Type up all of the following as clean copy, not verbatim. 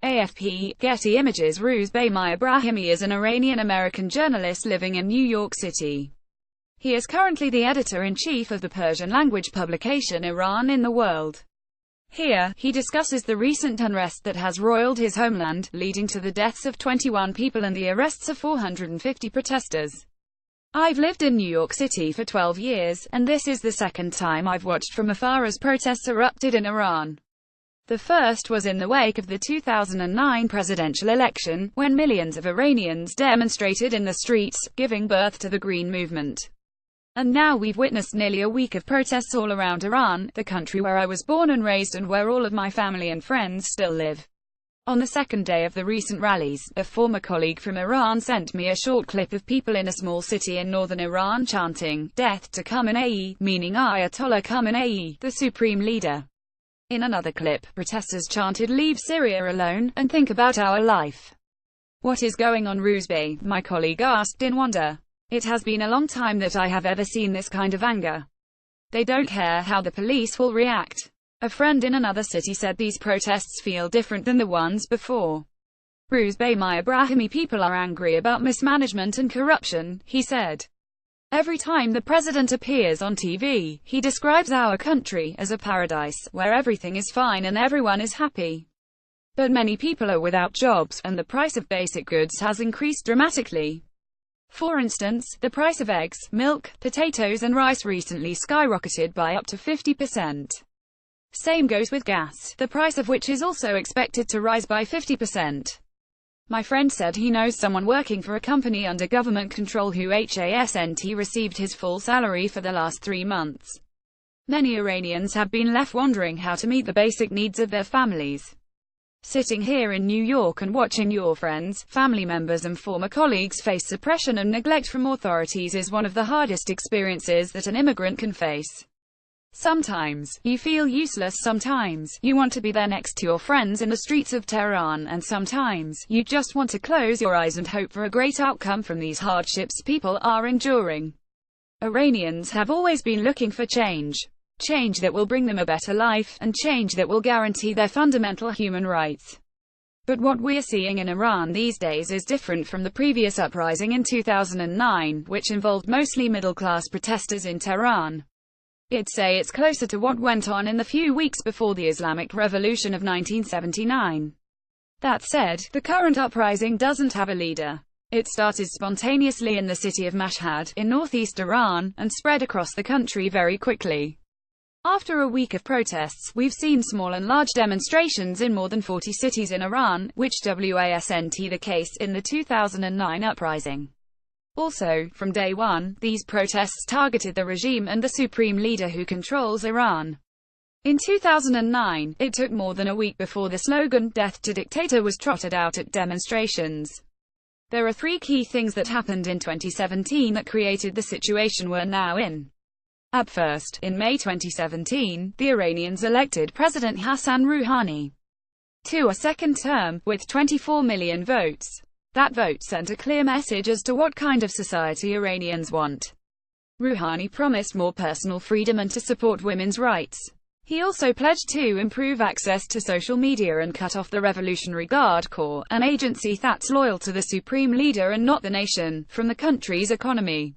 AFP, Getty Images. Roozbeh Ebrahimi is an Iranian-American journalist living in New York City. He is currently the editor-in-chief of the Persian-language publication Iran in the World. Here, he discusses the recent unrest that has roiled his homeland, leading to the deaths of 21 people and the arrests of 450 protesters. I've lived in New York City for 12 years, and this is the second time I've watched from afar as protests erupted in Iran. The first was in the wake of the 2009 presidential election, when millions of Iranians demonstrated in the streets, giving birth to the Green Movement. And now we've witnessed nearly a week of protests all around Iran, the country where I was born and raised and where all of my family and friends still live. On the second day of the recent rallies, a former colleague from Iran sent me a short clip of people in a small city in northern Iran chanting, "Death to Khamenei," meaning Ayatollah Khamenei, the supreme leader. In another clip, protesters chanted, "Leave Syria alone, and think about our life." "What is going on, Roozbeh?" my colleague asked in wonder. "It has been a long time that I have ever seen this kind of anger. They don't care how the police will react." A friend in another city said these protests feel different than the ones before. Roozbeh Ebrahimi, people are angry about mismanagement and corruption, he said. Every time the president appears on TV, he describes our country as a paradise, where everything is fine and everyone is happy. But many people are without jobs, and the price of basic goods has increased dramatically. For instance, the price of eggs, milk, potatoes and rice recently skyrocketed by up to 50%. Same goes with gas, the price of which is also expected to rise by 50%. My friend said he knows someone working for a company under government control who hasn't received his full salary for the last 3 months. Many Iranians have been left wondering how to meet the basic needs of their families. Sitting here in New York and watching your friends, family members and former colleagues face suppression and neglect from authorities is one of the hardest experiences that an immigrant can face. Sometimes, you feel useless, sometimes, you want to be there next to your friends in the streets of Tehran, and sometimes, you just want to close your eyes and hope for a great outcome from these hardships people are enduring. Iranians have always been looking for change. Change that will bring them a better life, and change that will guarantee their fundamental human rights. But what we're seeing in Iran these days is different from the previous uprising in 2009, which involved mostly middle-class protesters in Tehran. I'd say it's closer to what went on in the few weeks before the Islamic Revolution of 1979. That said, the current uprising doesn't have a leader. It started spontaneously in the city of Mashhad, in northeast Iran, and spread across the country very quickly. After a week of protests, we've seen small and large demonstrations in more than 40 cities in Iran, which wasn't the case in the 2009 uprising. Also, from day one, these protests targeted the regime and the supreme leader who controls Iran. In 2009, it took more than a week before the slogan, "Death to Dictator," was trotted out at demonstrations. There are 3 key things that happened in 2017 that created the situation we're now in. At first, in May 2017, the Iranians elected President Hassan Rouhani to a second term, with 24 million votes. That vote sent a clear message as to what kind of society Iranians want. Rouhani promised more personal freedom and to support women's rights. He also pledged to improve access to social media and cut off the Revolutionary Guard Corps, an agency that's loyal to the supreme leader and not the nation, from the country's economy.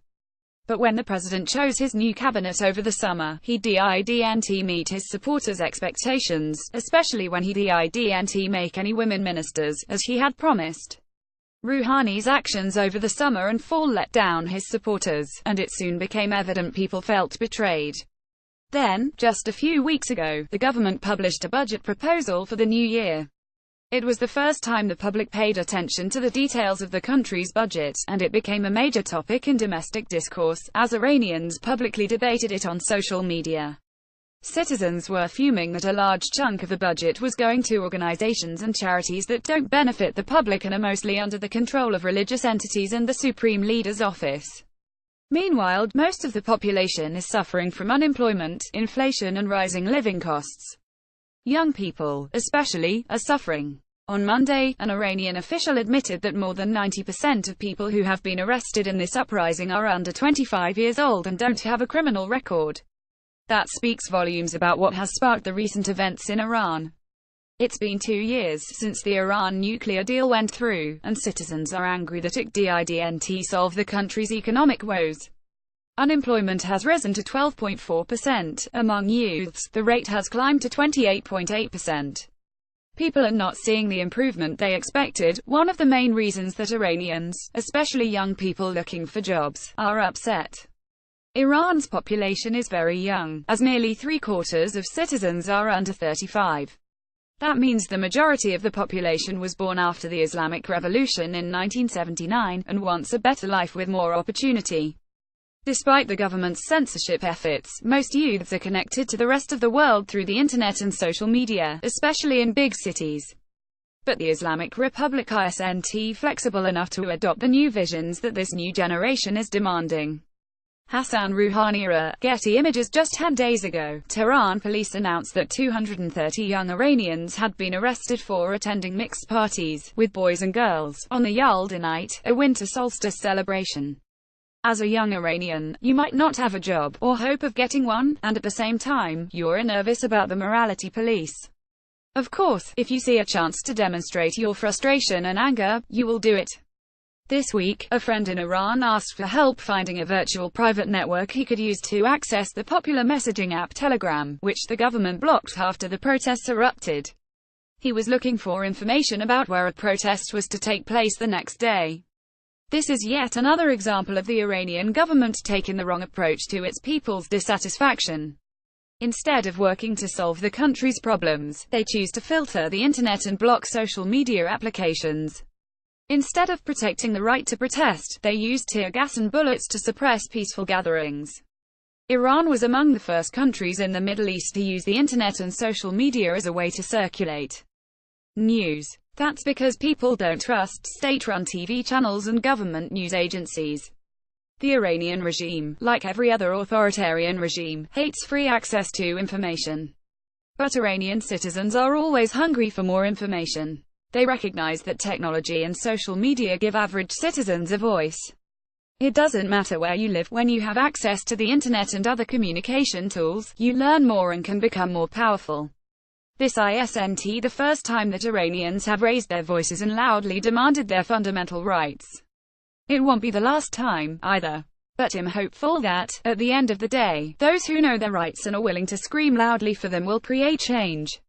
But when the president chose his new cabinet over the summer, he didn't meet his supporters' expectations, especially when he didn't make any women ministers, as he had promised. Rouhani's actions over the summer and fall let down his supporters, and it soon became evident people felt betrayed. Then, just a few weeks ago, the government published a budget proposal for the new year. It was the first time the public paid attention to the details of the country's budget, and it became a major topic in domestic discourse, as Iranians publicly debated it on social media. Citizens were fuming that a large chunk of the budget was going to organizations and charities that don't benefit the public and are mostly under the control of religious entities and the supreme leader's office. Meanwhile, most of the population is suffering from unemployment, inflation and rising living costs. Young people, especially, are suffering. On Monday, an Iranian official admitted that more than 90% of people who have been arrested in this uprising are under 25 years old and don't have a criminal record. That speaks volumes about what has sparked the recent events in Iran. It's been 2 years since the Iran nuclear deal went through, and citizens are angry that it didn't solve the country's economic woes. Unemployment has risen to 12.4%. Among youths, the rate has climbed to 28.8%. People are not seeing the improvement they expected. One of the main reasons that Iranians, especially young people looking for jobs, are upset. Iran's population is very young, as nearly 3/4 of citizens are under 35. That means the majority of the population was born after the Islamic Revolution in 1979, and wants a better life with more opportunity. Despite the government's censorship efforts, most youths are connected to the rest of the world through the internet and social media, especially in big cities. But the Islamic Republic isn't flexible enough to adopt the new visions that this new generation is demanding. Hassan Rouhani. Getty Images. Just 10 days ago, Tehran police announced that 230 young Iranians had been arrested for attending mixed parties, with boys and girls, on the Yalda Night, a winter solstice celebration. As a young Iranian, you might not have a job, or hope of getting one, and at the same time, you're nervous about the morality police. Of course, if you see a chance to demonstrate your frustration and anger, you will do it. This week, a friend in Iran asked for help finding a virtual private network he could use to access the popular messaging app Telegram, which the government blocked after the protests erupted. He was looking for information about where a protest was to take place the next day. This is yet another example of the Iranian government taking the wrong approach to its people's dissatisfaction. Instead of working to solve the country's problems, they choose to filter the internet and block social media applications. Instead of protecting the right to protest, they use tear gas and bullets to suppress peaceful gatherings. Iran was among the first countries in the Middle East to use the internet and social media as a way to circulate news. That's because people don't trust state-run TV channels and government news agencies. The Iranian regime, like every other authoritarian regime, hates free access to information. But Iranian citizens are always hungry for more information. They recognize that technology and social media give average citizens a voice. It doesn't matter where you live, when you have access to the internet and other communication tools, you learn more and can become more powerful. This isn't the first time that Iranians have raised their voices and loudly demanded their fundamental rights. It won't be the last time, either. But I'm hopeful that, at the end of the day, those who know their rights and are willing to scream loudly for them will create change.